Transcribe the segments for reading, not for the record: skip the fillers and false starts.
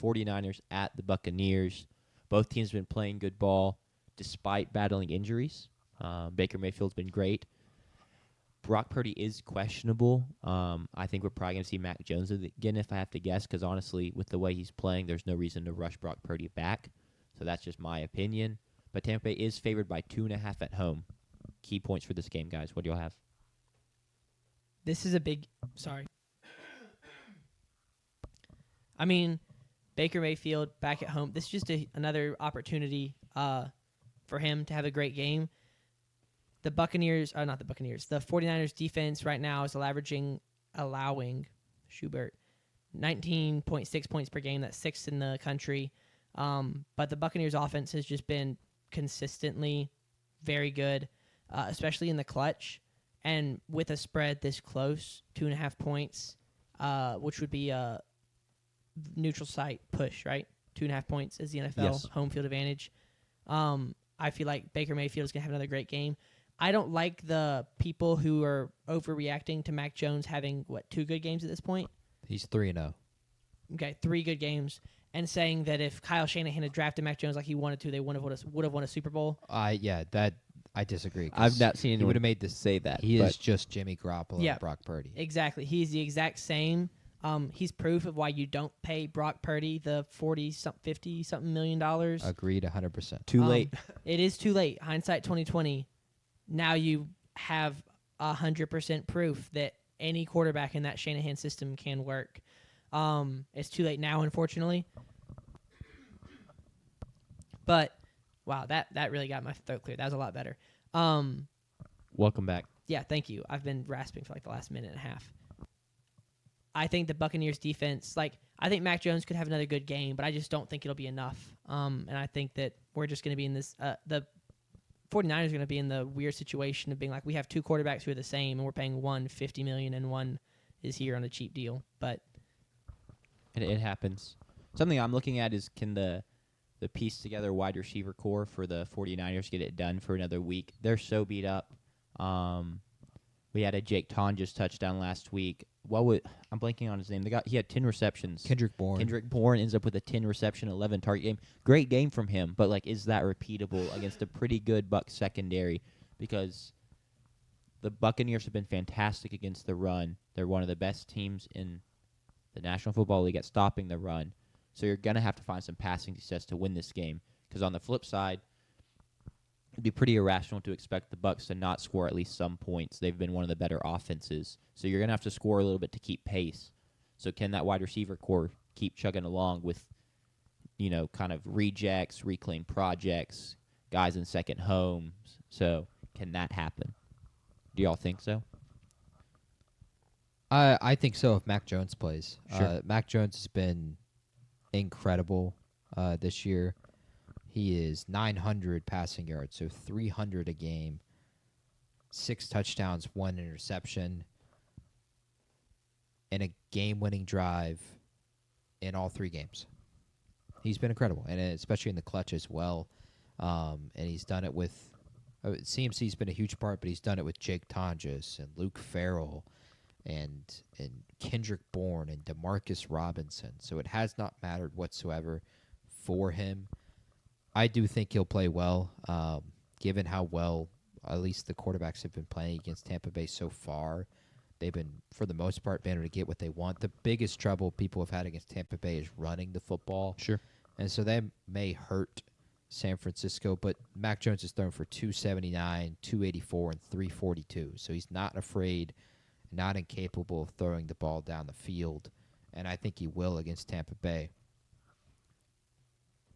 49ers at the Buccaneers. Both teams have been playing good ball despite battling injuries. Baker Mayfield's been great. Brock Purdy is questionable. I think we're probably going to see Mac Jones again if I have to guess, because honestly, with the way he's playing, there's no reason to rush Brock Purdy back. So that's just my opinion. But Tampa Bay is favored by 2.5 at home. Key points for this game, guys. What do y'all have? This is a big... Sorry. I mean, Baker Mayfield back at home. This is just another opportunity for him to have a great game. The 49ers defense right now is allowing Schubert 19.6 points per game. That's 6th in the country. But the Buccaneers offense has just been consistently very good, especially in the clutch. And with a spread this close, 2.5 points, which would be a neutral site push, right? 2.5 points is the NFL home field advantage. I feel like Baker Mayfield is going to have another great game. I don't like the people who are overreacting to Mac Jones having, 2 good games at this point? He's 3-0. Okay, 3 good games. And saying that if Kyle Shanahan had drafted Mac Jones like he wanted to, they would have won a Super Bowl. I disagree. I've not seen anyone would have made this say that. He is just Jimmy Garoppolo and Brock Purdy. Exactly. He's the exact same. He's proof of why you don't pay Brock Purdy the $50-something million. Agreed 100%. Too late. It is too late. Hindsight 2020. Now you have 100% proof that any quarterback in that Shanahan system can work. It's too late now, unfortunately. But wow, that really got my throat clear. That was a lot better. Welcome back. Yeah, thank you. I've been rasping for like the last minute and a half. I think the Buccaneers defense, I think Mac Jones could have another good game, but I just don't think it'll be enough. And I think that we're just going to be in this, the 49ers are going to be in the weird situation of being like, we have 2 quarterbacks who are the same, and we're paying one $50 million and one is here on a cheap deal. But it happens. Something I'm looking at is, can the piece together wide receiver core for the 49ers get it done for another week? They're so beat up. We had a Jake Tonjes touchdown last week. I'm blanking on his name. He had 10 receptions. Kendrick Bourne ends up with a 10 reception, 11 target game. Great game from him, but is that repeatable against a pretty good Bucs secondary? Because the Buccaneers have been fantastic against the run. They're one of the best teams in the National Football League at stopping the run. So you're going to have to find some passing success to win this game. Because on the flip side, it'd be pretty irrational to expect the Bucs to not score at least some points. They've been one of the better offenses. So you're going to have to score a little bit to keep pace. So can that wide receiver core keep chugging along with, kind of rejects, reclaimed projects, guys in second homes? So can that happen? Do y'all think so? I think so if Mac Jones plays. Sure. Mac Jones has been incredible this year. He is 900 passing yards, so 300 a game, 6 touchdowns, 1 interception, and a game-winning drive in all 3 games. He's been incredible, and especially in the clutch as well. And he's done it with CMC's been a huge part, but he's done it with Jake Tonjes and Luke Farrell and Kendrick Bourne and Demarcus Robinson. So it has not mattered whatsoever for him. I do think he'll play well, given how well at least the quarterbacks have been playing against Tampa Bay so far. They've been, for the most part, been able to get what they want. The biggest trouble people have had against Tampa Bay is running the football. Sure. And so that may hurt San Francisco, but Mac Jones has thrown for 279, 284, and 342. So he's not afraid, not incapable of throwing the ball down the field, and I think he will against Tampa Bay.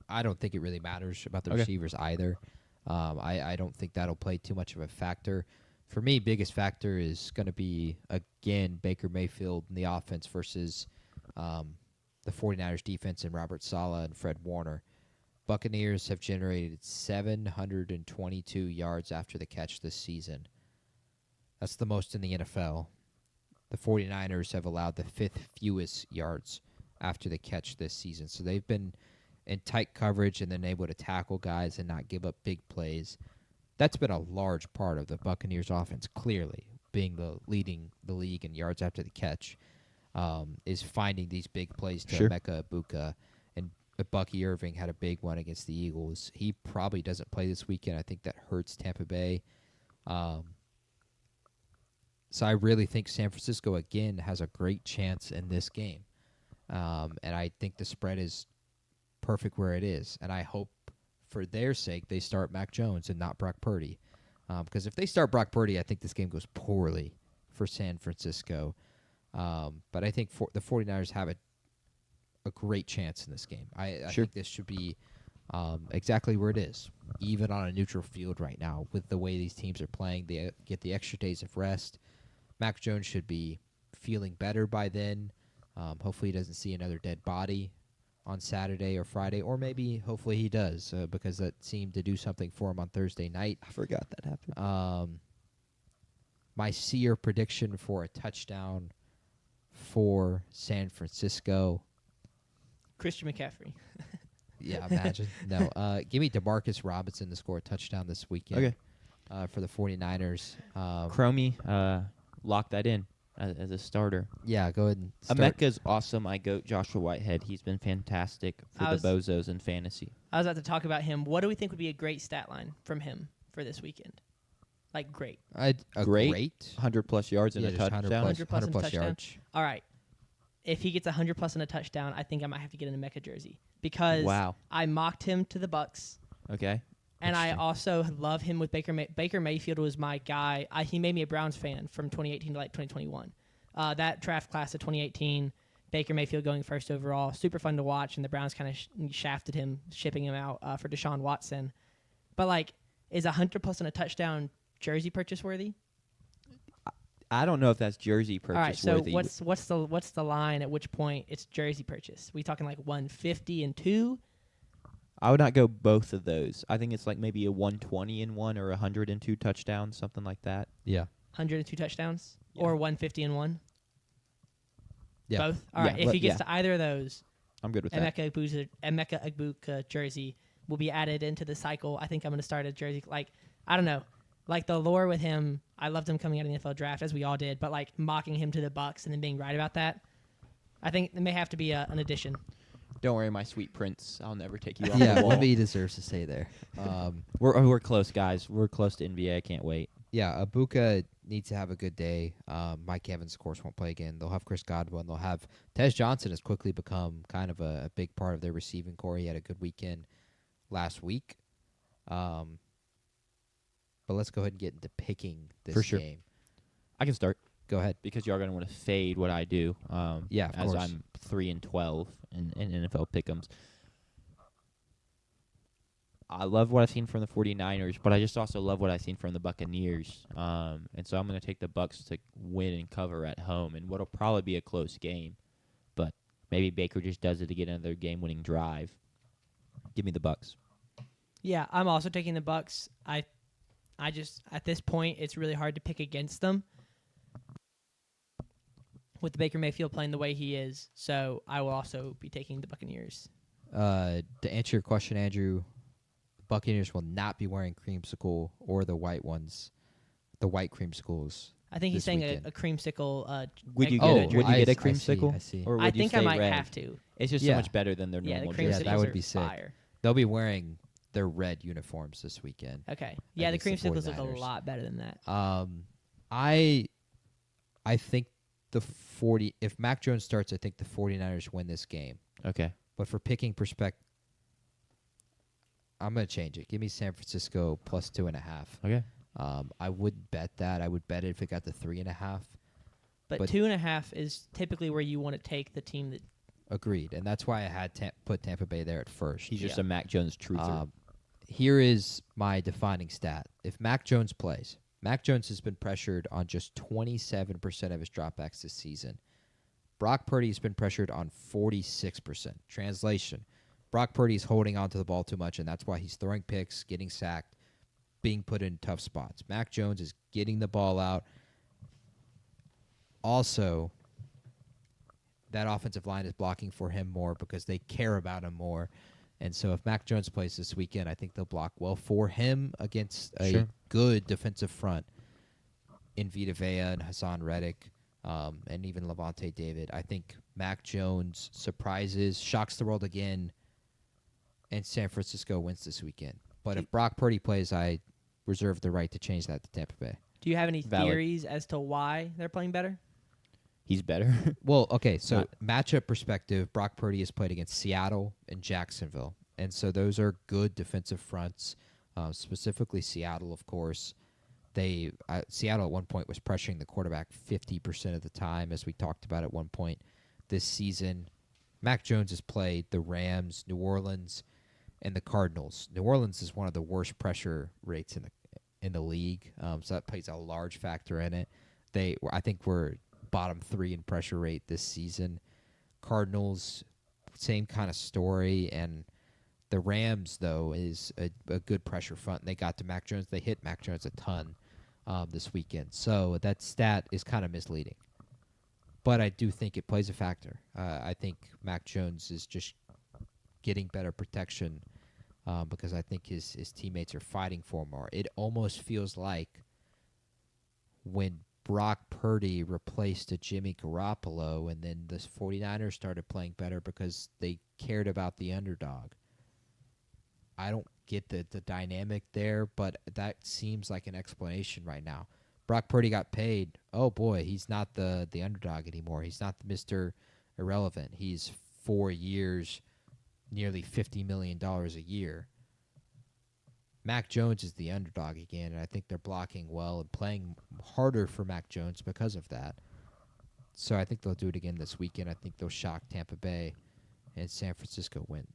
I don't think it really matters about the receivers either. I don't think that'll play too much of a factor. For me, biggest factor is going to be, again, Baker Mayfield in the offense versus the 49ers defense and Robert Saleh and Fred Warner. Buccaneers have generated 722 yards after the catch this season. That's the most in the NFL. The 49ers have allowed the 5th fewest yards after the catch this season. So they've been in tight coverage and then able to tackle guys and not give up big plays. That's been a large part of the Buccaneers offense, clearly, being leading the league in yards after the catch, is finding these big plays to Emeka Egbuka and Bucky Irving had a big one against the Eagles. He probably doesn't play this weekend. I think that hurts Tampa Bay. So I really think San Francisco, again, has a great chance in this game. And I think the spread is perfect where it is. And I hope, for their sake, they start Mac Jones and not Brock Purdy. Because if they start Brock Purdy, I think this game goes poorly for San Francisco. But I think the 49ers have a great chance in this game. I think this should be exactly where it is, even on a neutral field right now. With the way these teams are playing, they get the extra days of rest. Mac Jones should be feeling better by then. Hopefully he doesn't see another dead body on Saturday or Friday, or maybe hopefully he does, because that seemed to do something for him on Thursday night. I forgot that happened. My seer prediction for a touchdown for San Francisco. Christian McCaffrey. Yeah, imagine. No, give me DeMarcus Robinson to score a touchdown this weekend for the 49ers. Cromie, lock that in as a starter. Yeah, go ahead and start. Emeka's awesome. I goat Joshua Whitehead. He's been fantastic for the Bozos in fantasy. I was about to talk about him. What do we think would be a great stat line from him for this weekend? Like, great. Great. 100-plus yards and a touchdown. 100 plus yards. yards. All right. If he gets 100-plus and a touchdown, I think I might have to get an Emeka jersey. Because I mocked him to the Bucks. Okay. And I also love him with Baker. Baker Mayfield was my guy. He made me a Browns fan from 2018 to 2021. That draft class of 2018, Baker Mayfield going first overall, super fun to watch. And the Browns kind of shafted him, shipping him out for Deshaun Watson. But is 100-plus and a touchdown jersey purchase worthy? I don't know if that's jersey purchase worthy. All right. So what's the line at which point it's jersey purchase? We talking 150 and 2? I would not go both of those. I think it's maybe a 120 and 1 or 102 touchdowns, something like that. Yeah. 102 touchdowns or 150 and 1? Yeah. Both? All right. If he gets to either of those, I'm good with that. Emeka Egbuka jersey will be added into the cycle. I think I'm going to start a jersey. I don't know. The lore with him, I loved him coming out of the NFL draft, as we all did, but mocking him to the Bucks and then being right about that, I think it may have to be an addition. Don't worry, my sweet prince. I'll never take you off Yeah, the wall. he deserves to stay there. We're close, guys. We're close to NBA. I can't wait. Yeah, Abuka needs to have a good day. Mike Evans, of course, won't play again. They'll have Chris Godwin. They'll have Tez Johnson has quickly become kind of a big part of their receiving core. He had a good weekend last week. But let's go ahead and get into picking this game. I can start. Go ahead. Because you are going to want to fade what I do. Yeah, of as course. I'm 3-12 in NFL pick'ems. I love what I've seen from the 49ers, but I just also love what I've seen from the Buccaneers. And so I'm going to take the Bucs to win and cover at home in what'll probably be a close game. But maybe Baker just does it to get another game-winning drive. Give me the Bucs. Yeah, I'm also taking the Bucs. I just, at this point, it's really hard to pick against them with Baker Mayfield playing the way he is. So I will also be taking the Buccaneers. To answer your question, Andrew, Buccaneers will not be wearing creamsicle or the white ones, the white creamsicles. I think he's saying a creamsicle. Would you get a creamsicle? I see. Or would I you think I stay might red? have to. It's just so much better than their Yeah, the normal creamsicles jersey. that would are be sick. fire. They'll be wearing their red uniforms this weekend. Okay. Yeah, the against the creamsicles look a 49ers. lot better than that. I think if Mac Jones starts, I think the 49ers win this game. Okay. But for picking perspective, I'm going to change it. Give me San Francisco plus 2.5. Okay. I wouldn't bet that. I would bet it if it got to 3.5. But 2.5 is typically where you want to take the team that. Agreed. And that's why I had put Tampa Bay there at first. He's just a Mac Jones truther. Here is my defining stat. If Mac Jones plays, Mac Jones has been pressured on just 27% of his dropbacks this season. Brock Purdy has been pressured on 46%. Translation, Brock Purdy's holding onto the ball too much, and that's why he's throwing picks, getting sacked, being put in tough spots. Mac Jones is getting the ball out. Also, that offensive line is blocking for him more because they care about him more. And so if Mac Jones plays this weekend, I think they'll block well for him against a good defensive front in Vita Vea and Hassan Reddick and even Levante David. I think Mac Jones surprises, shocks the world again, and San Francisco wins this weekend. But if Brock Purdy plays, I reserve the right to change that to Tampa Bay. Do you have any Valid. theories as to why they're playing better? He's better. Well, okay, so matchup perspective, Brock Purdy has played against Seattle and Jacksonville. And so those are good defensive fronts, specifically Seattle, of course. Seattle at one point was pressuring the quarterback 50% of the time, as we talked about at one point this season. Mac Jones has played the Rams, New Orleans, and the Cardinals. New Orleans is one of the worst pressure rates in the league, so that plays a large factor in it. I think we're bottom 3 in pressure rate this season. Cardinals, same kind of story, and the Rams, though, is a good pressure front. They got to Mac Jones. They hit Mac Jones a ton this weekend. So that stat is kind of misleading. But I do think it plays a factor. I think Mac Jones is just getting better protection because I think his teammates are fighting for him more. It almost feels like when Brock Purdy replaced a Jimmy Garoppolo and then the 49ers started playing better because they cared about the underdog. I don't get the dynamic there, but that seems like an explanation right now. Brock Purdy got paid. Oh, boy, he's not the underdog anymore. He's not the Mr. Irrelevant. He's 4 years, nearly $50 million a year. Mac Jones is the underdog again, and I think they're blocking well and playing harder for Mac Jones because of that. So I think they'll do it again this weekend. I think they'll shock Tampa Bay, and San Francisco wins.